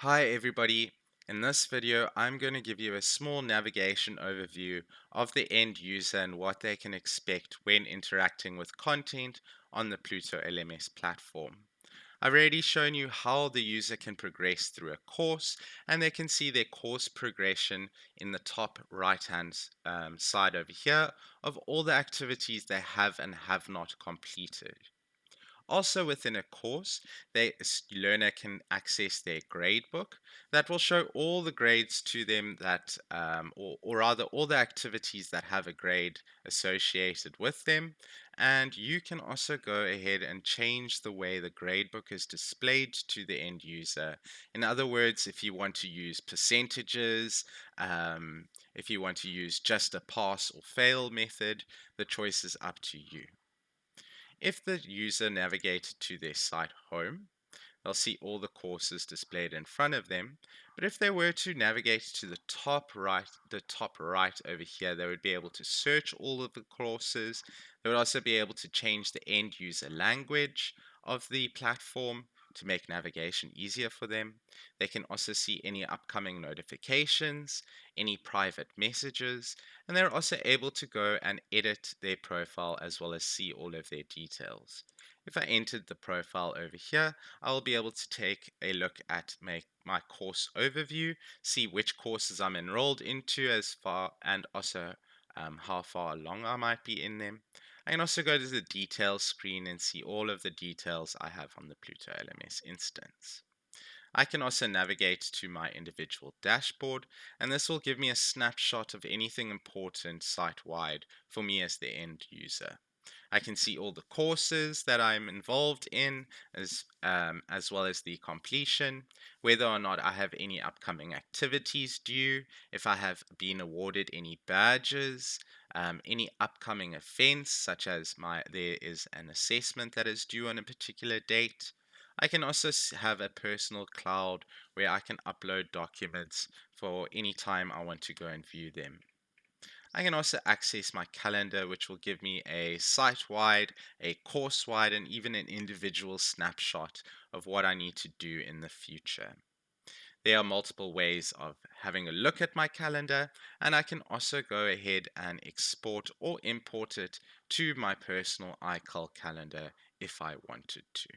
Hi everybody. In this video, I'm going to give you a small navigation overview of the end user and what they can expect when interacting with content on the Pluto LMS platform. I've already shown you how the user can progress through a course, and they can see their course progression in the top right hand side over here of all the activities they have and have not completed. Also, within a course, the learner can access their gradebook that will show all the grades to them or rather, all the activities that have a grade associated with them. And you can also go ahead and change the way the gradebook is displayed to the end user. In other words, if you want to use percentages, if you want to use just a pass or fail method, the choice is up to you. If the user navigated to their site home, they'll see all the courses displayed in front of them. But if they were to navigate to the top right over here, they would be able to search all of the courses. They would also be able to change the end user language of the platform to make navigation easier for them. They can also see any upcoming notifications, any private messages, and they're also able to go and edit their profile as well as see all of their details. If I entered the profile over here, I'll be able to take a look at my course overview, see which courses I'm enrolled into as far and also how far along I might be in them. I can also go to the details screen and see all of the details I have on the Pluto LMS instance. I can also navigate to my individual dashboard, and this will give me a snapshot of anything important site-wide for me as the end user. I can see all the courses that I'm involved in, as well as the completion, whether or not I have any upcoming activities due, if I have been awarded any badges, any upcoming events, such as there is an assessment that is due on a particular date. I can also have a personal cloud where I can upload documents for any time I want to go and view them. I can also access my calendar, which will give me a site-wide, a course-wide, and even an individual snapshot of what I need to do in the future. There are multiple ways of having a look at my calendar, and I can also go ahead and export or import it to my personal iCal calendar if I wanted to.